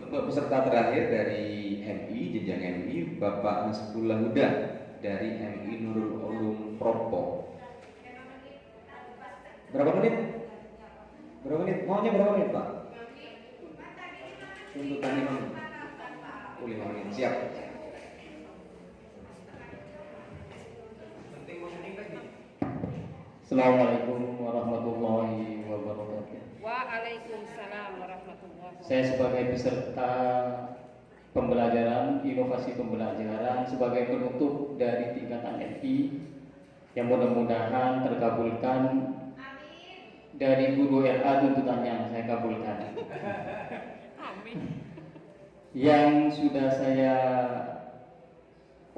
Untuk peserta terakhir dari MI, jenjang MI, Bapak Nasrullah Huda dari MI Nurul Ulum Propo. Berapa menit? Berapa menit? Maunya berapa menit, Pak? Tuntutan 5 menit. 5 menit, siap. Assalamualaikum warahmatullahi wabarakatuh. Waalaikumsalam warahmatullahi wabarakatuh. Saya sebagai peserta pembelajaran, inovasi pembelajaran sebagai penutup dari tingkatan MI yang mudah-mudahan terkabulkan. Dari guru RA tuntutannya saya kabulkan. Amin. Yang sudah saya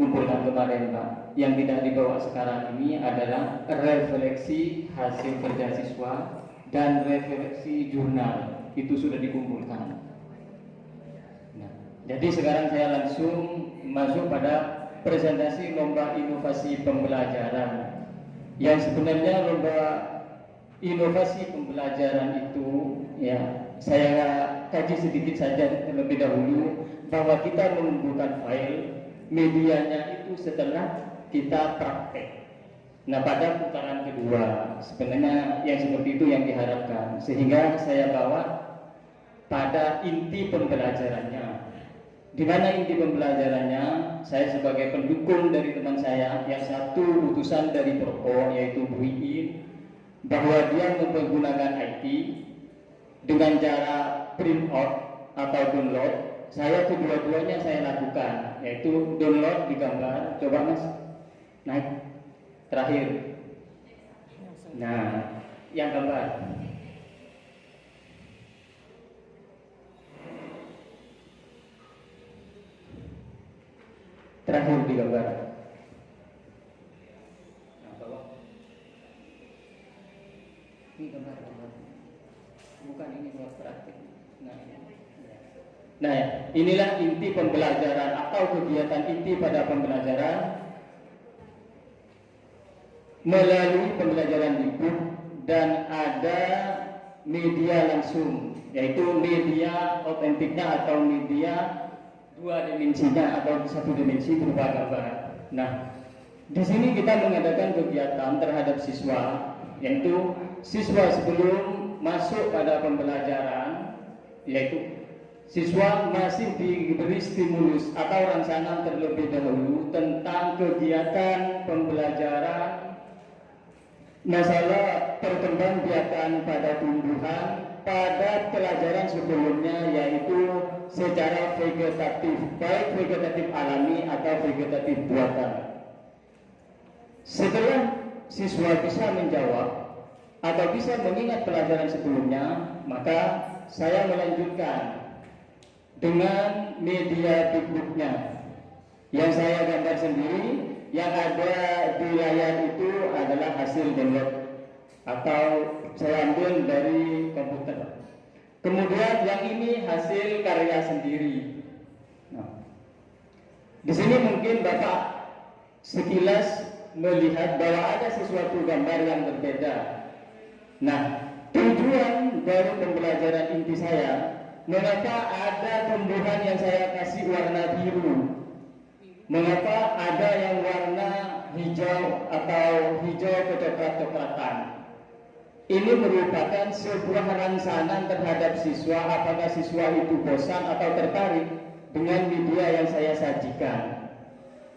kumpulkan kemarin, Pak, yang tidak dibawa sekarang ini adalah refleksi hasil kerja siswa dan refleksi jurnal. Itu sudah dikumpulkan. Nah, jadi sekarang saya langsung masuk pada presentasi lomba inovasi pembelajaran. Yang sebenarnya lomba inovasi pembelajaran itu, ya, saya kaji sedikit saja terlebih dahulu bahwa kita mengumpulkan file medianya itu setelah kita praktek. Nah, pada putaran kedua sebenarnya yang seperti itu yang diharapkan, sehingga saya bawa pada inti pembelajarannya. Di mana inti pembelajarannya? Saya sebagai pendukung dari teman saya yang satu utusan dari Propo yaitu Bu Iin, bahwa dia menggunakan IT dengan cara print out atau download. Saya kedua-duanya saya lakukan, yaitu download di gambar. Coba Mas, naik terakhir. Nah, yang gambar. Terakhir di gambar. Ini gambar. Bukan ini buat praktik. Nah, inilah inti pembelajaran atau kegiatan inti pada pembelajaran melalui pembelajaran di book, dan ada media langsung, yaitu media otentiknya atau media dua dimensinya atau satu dimensi berupa gambar. Nah, di sini kita mengadakan kegiatan terhadap siswa, yaitu siswa sebelum masuk pada pembelajaran, yaitu siswa masih diberi stimulus atau rangsangan terlebih dahulu tentang kegiatan pembelajaran masalah perkembangbiakan pada tumbuhan pada pelajaran sebelumnya, yaitu secara vegetatif, baik vegetatif alami atau vegetatif buatan. Setelah siswa bisa menjawab atau bisa mengingat pelajaran sebelumnya, maka saya melanjutkan dengan media booknya yang saya gambar sendiri. Yang ada di layar itu adalah hasil download atau saya ambil dari komputer. Kemudian yang ini hasil karya sendiri. Nah, di sini mungkin Bapak sekilas melihat bahwa ada sesuatu gambar yang berbeda. Nah, tujuan dari pembelajaran inti saya, mengapa ada tumbuhan yang saya kasih warna biru, mengapa ada yang warna hijau atau hijau kecoklat-coklatan. Ini merupakan sebuah rangsangan terhadap siswa, apakah siswa itu bosan atau tertarik dengan media yang saya sajikan.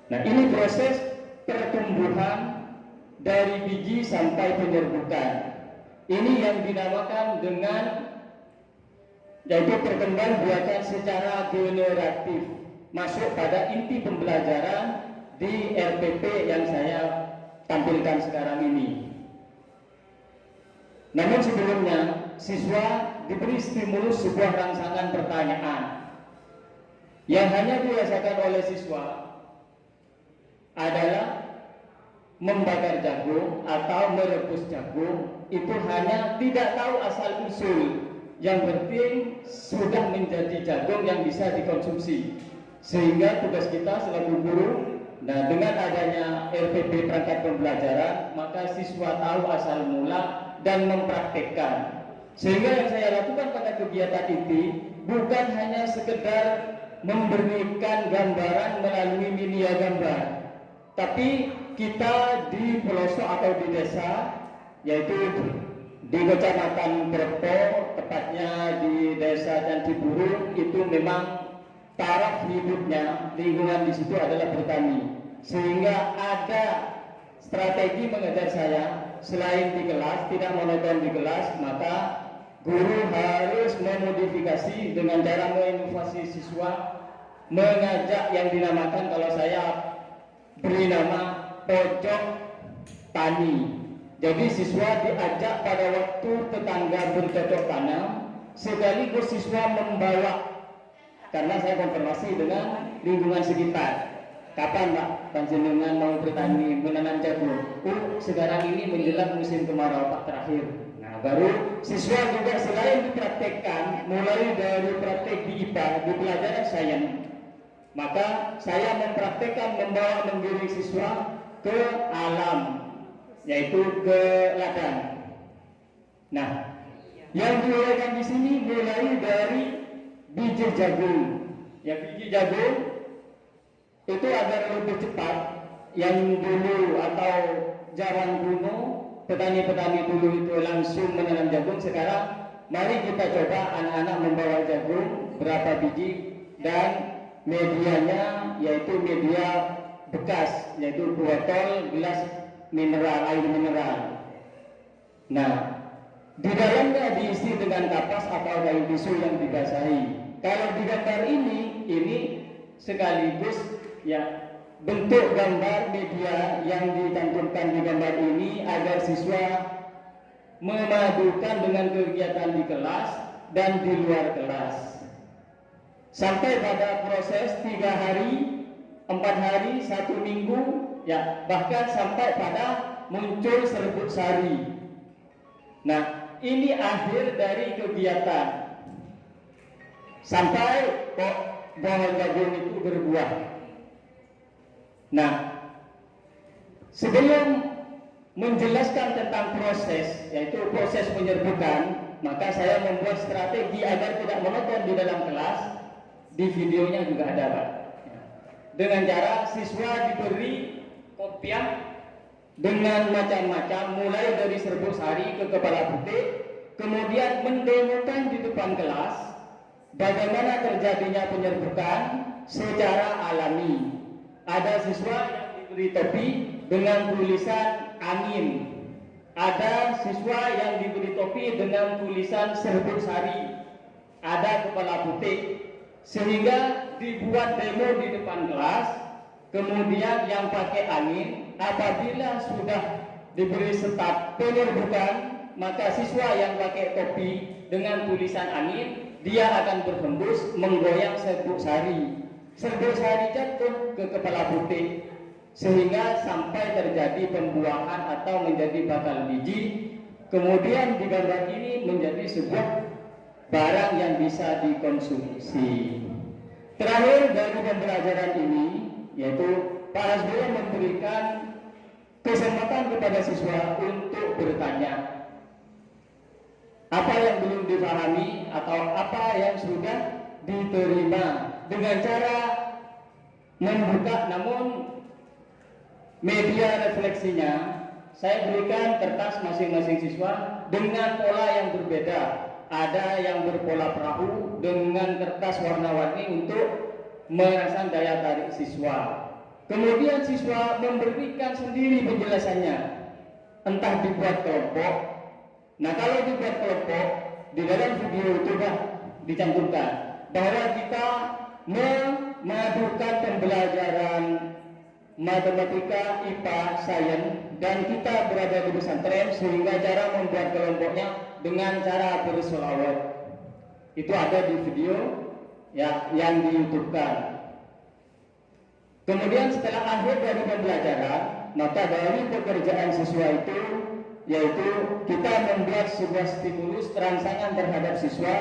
Nah, ini proses pertumbuhan dari biji sampai penyerbukan. Ini yang dinamakan dengan, yaitu perkembangbiakan secara generatif, masuk pada inti pembelajaran di RPP yang saya tampilkan sekarang ini. Namun sebelumnya siswa diberi stimulus sebuah rangsangan pertanyaan yang hanya dirasakan oleh siswa adalah membakar jagung atau merebus jagung. Itu hanya tidak tahu asal usul, yang penting sudah menjadi jagung yang bisa dikonsumsi. Sehingga tugas kita selaku guru, nah dengan adanya RPP perangkat pembelajaran, maka siswa tahu asal mula dan mempraktekkan. Sehingga yang saya lakukan pada kegiatan ini bukan hanya sekedar memberikan gambaran melalui media gambar, tapi kita di pelosok atau di desa, yaitu di Kecamatan Berpo, tepatnya di Desa Candiburu, itu memang taraf hidupnya, lingkungan di situ adalah bertani. Sehingga ada strategi mengajar saya, selain di kelas, tidak monoton di kelas, maka guru harus memodifikasi dengan cara menginovasi siswa, mengajak yang dinamakan, kalau saya beri nama pojok tani. Jadi siswa diajak pada waktu tetangga bercocok tanam, sekaligus siswa membawa, karena saya konfirmasi dengan lingkungan sekitar. Kapan Pak panjenengan mau bertani menanam jagung? Sekarang ini menjelang musim kemarau Pak terakhir. Nah, baru siswa juga selain dipraktekkan, mulai dari praktek di IPA, di pelajaran sains, maka saya mempraktekkan membawa menggiring siswa ke alam, yaitu ke ladang. Nah, yang diuraikan di sini mulai dari biji jagung. Ya, biji jagung itu agar lebih cepat, yang dulu atau zaman kuno petani-petani dulu itu langsung menanam jagung. Sekarang mari kita coba anak-anak membawa jagung berapa biji, dan medianya yaitu media bekas, yaitu botol, gelas mineral, air mineral. Nah, di dalamnya diisi dengan kapas atau kayu tisu yang dibasahi. Kalau di gambar ini sekaligus ya bentuk gambar media yang dicantumkan di gambar ini agar siswa memadukan dengan kegiatan di kelas dan di luar kelas. Sampai pada proses 3 hari, 4 hari, 1 minggu, ya bahkan sampai pada muncul serbuk sari. Nah, ini akhir dari kegiatan sampai kok pohon jagung itu berbuah. Nah, sebelum menjelaskan tentang proses, yaitu proses penyerbukan, maka saya membuat strategi agar tidak monoton di dalam kelas. Di videonya juga ada Pak. Dengan cara siswa diberi kopiah dengan macam-macam, mulai dari serbuk sari ke kepala putih, kemudian mendemokan di depan kelas bagaimana terjadinya penyerbukan secara alami. Ada siswa yang diberi topi dengan tulisan angin, ada siswa yang diberi topi dengan tulisan serbuk sari, ada kepala putih, sehingga dibuat demo di depan kelas. Kemudian yang pakai angin, apabila sudah diberi start penyerbukan, maka siswa yang pakai topi dengan tulisan angin, dia akan berhembus menggoyang serbuk sari. Serbuk sari jatuh ke kepala putih, sehingga sampai terjadi pembuahan atau menjadi bakal biji. Kemudian di gambar ini menjadi sebuah barang yang bisa dikonsumsi. Terakhir dari pembelajaran ini, yaitu Pak Hasbullah memberikan kesempatan kepada siswa untuk bertanya apa yang belum dipahami atau apa yang sudah diterima, dengan cara membuka. Namun media refleksinya saya berikan kertas masing-masing siswa dengan pola yang berbeda. Ada yang berpola perahu dengan kertas warna-warni untuk merasakan daya tarik siswa. Kemudian siswa memberikan sendiri penjelasannya, entah dibuat kelompok. Nah, kalau dibuat kelompok, di dalam video itu dicantumkan bahwa kita memadukan pembelajaran matematika, IPA, sains, dan kita berada di pesantren, sehingga cara membuat kelompoknya dengan cara bersolawat. Itu ada di video ya yang di YouTube-kan. Kemudian setelah akhir dari pembelajaran, maka dari pekerjaan siswa itu, yaitu kita membuat sebuah stimulus rangsangan terhadap siswa,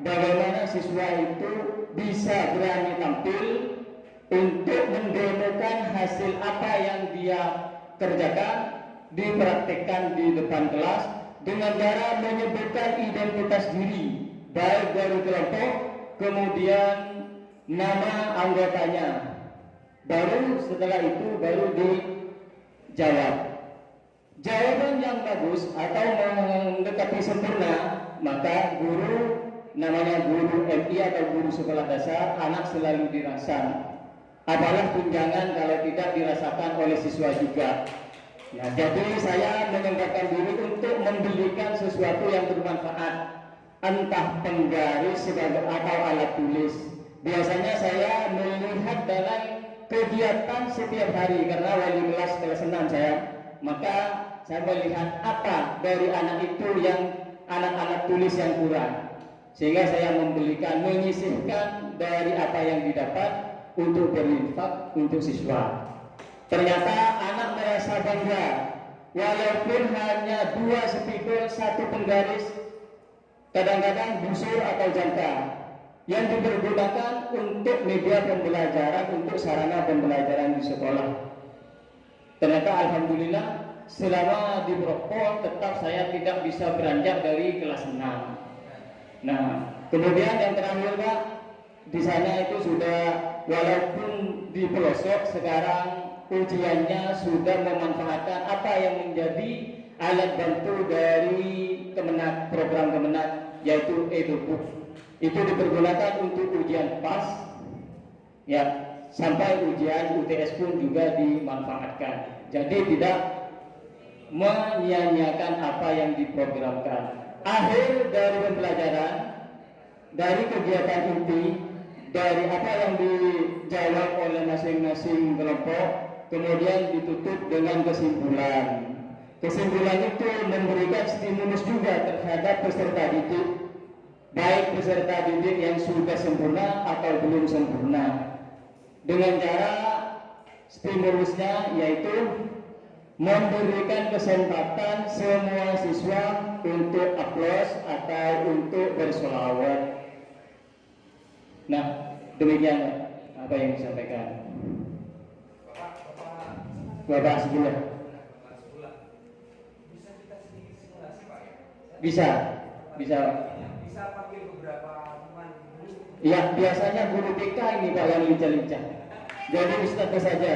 bagaimana siswa itu bisa berani tampil untuk mendemokan hasil apa yang dia kerjakan, dipraktekkan di depan kelas dengan cara menyebutkan identitas diri, baik dari kelompok kemudian nama anggotanya. Baru setelah itu baru dijawab. Jawaban yang bagus atau mendekati sempurna, maka guru, namanya guru MI atau guru sekolah dasar, anak selalu dirangsang. Apalah tunjangan kalau tidak dirasakan oleh siswa juga. Nah, jadi saya menyempatkan diri untuk membelikan sesuatu yang bermanfaat, entah penggaris sebagai atau alat tulis. Biasanya saya melihat dalam kegiatan setiap hari karena wali kelas 6 saya, maka saya melihat apa dari anak itu yang anak-anak tulis yang kurang, sehingga saya membelikan, menyisihkan dari apa yang didapat untuk berinfak untuk siswa. Ternyata anak merasa bangga, walaupun hanya 2 spidol 1 penggaris, kadang-kadang busur atau jangka, yang dipergunakan untuk media pembelajaran, untuk sarana pembelajaran di sekolah. Ternyata alhamdulillah selama di Brokpol tetap saya tidak bisa beranjak dari kelas 6. Nah, kemudian yang terakhir Pak, di sana itu sudah walaupun di pelosok, sekarang ujiannya sudah memanfaatkan apa yang menjadi alat bantu dari Kemenat, program Kemenat, yaitu EduBook. Itu dipergunakan untuk ujian PAS, ya, sampai ujian UTS pun juga dimanfaatkan. Jadi tidak menyia-nyiakan apa yang diprogramkan. Akhir dari pembelajaran, dari kegiatan inti, dari apa yang dijawab oleh masing-masing kelompok, kemudian ditutup dengan kesimpulan. Kesimpulan itu memberikan stimulus juga terhadap peserta didik, baik peserta didik yang sudah sempurna atau belum sempurna. Dengan cara stimulusnya yaitu memberikan kesempatan semua siswa untuk aplaus atau untuk bersolawat. Nah, demikian apa yang disampaikan Bapak Sebulan. Bisa kita sedikit simulasi Pak ya? Bisa. Bisa panggil beberapa teman guru. Ya, biasanya guru TK ini Pak yang lincah-lincah. Jadi Ustaz saja.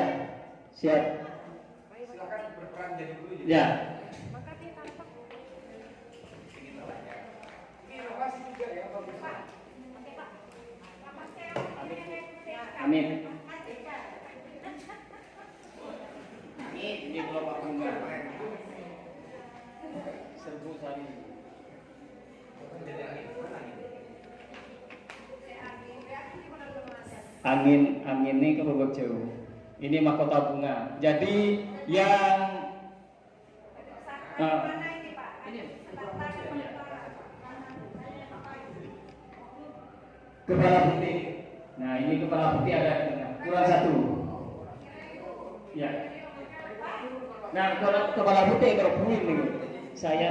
Siap. Silakan berperan jadi guru. Ya. Ini inovasi juga ya Pak. Amin. Ini kelompok bunga. Serbu sari. Angin ini ke Bogor jauh. Ini mahkota bunga. Jadi yang kepala putih. Nah, ini kepala putih ada di tengah. Kurang 1. Ya. Nah, kalau kepala putih kalau bunyi nih, saya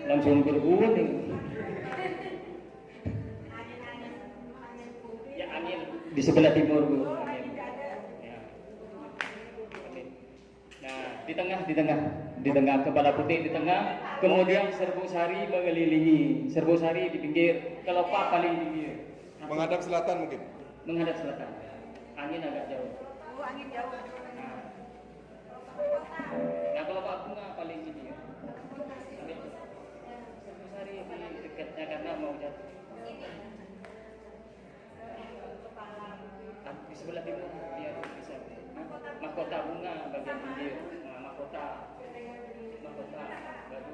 langsung berbuat nih. Ya, angin di sebelah timur Bu. Ya. Nah, di tengah kepala putih di tengah, kemudian serbuk sari mengelilingi, serbuk sari di pinggir, kelopak paling pinggir. Menghadap selatan mungkin. Menghadap selatan. Angin agak jauh. Angin jauh. Nah, kelopak bunga paling pinggir. Serbuk sari di dekatnya karena mau jatuh. Di sebelah timur biar bisa. Mahkota bunga bagian pinggir. Nah, mahkota baru.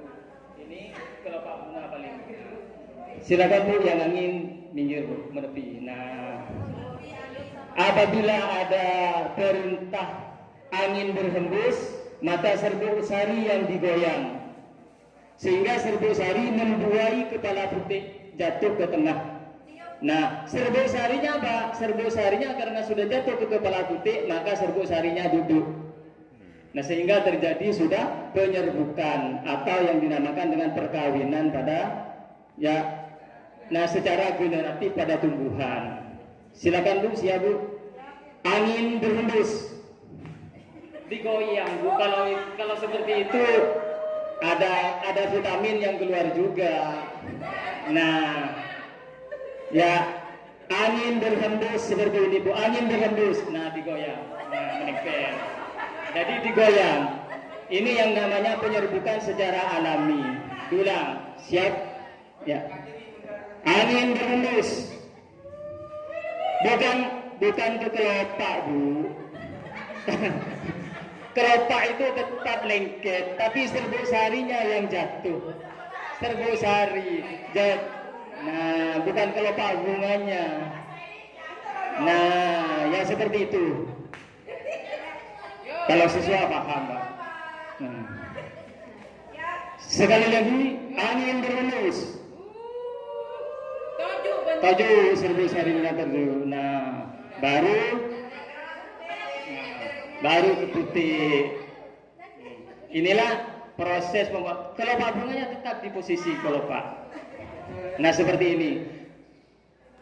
Ini kelopak bunga paling pinggir. Silakan Bu yang angin minggir Bu, menepi. Nah, apabila ada perintah angin berhembus, maka serbuk sari yang digoyang, sehingga serbuk sari membuai kepala putih jatuh ke tengah. Nah, serbuk sarinya apa? Serbuk sarinya karena sudah jatuh ke kepala putih, maka serbuk sarinya duduk. Nah, sehingga terjadi sudah penyerbukan atau yang dinamakan dengan perkawinan pada ya. Nah, secara generatif pada tumbuhan. Silakan Bu, siap Bu. Angin berhembus, digoyang Bu. Kalau seperti itu ada vitamin yang keluar juga. Nah, ya angin berhembus seperti ini Bu, angin berhembus. Nah, digoyang. Nah, menempel. Jadi digoyang. Ini yang namanya penyerbukan secara alami. Diulang, siap? Ya. Angin berhembus. Bukan ke kelopak Bu. Kelopak itu tetap lengket, tapi serbuk sarinya yang jatuh. Serbuk sari. Nah, bukan kelopak bunganya. Nah, ya seperti itu. Kalau siswa paham, Pak. Nah. Sekali lagi, angin berhembus. Tujuh serbuk sarinya terjun. Nah, baru ke putih. Inilah proses membuat kelopak bunganya tetap di posisi kelopak. Nah, seperti ini.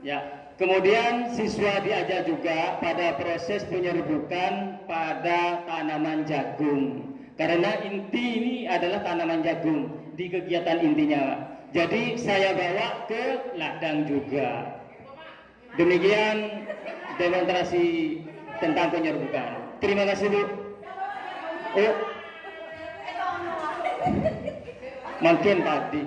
Ya, kemudian siswa diajar juga pada proses penyerbukan pada tanaman jagung. Karena inti ini adalah tanaman jagung di kegiatan intinya. Jadi saya bawa ke ladang juga. Demikian demonstrasi tentang penyerbukan. Terima kasih Bu. Oh, makin tadi.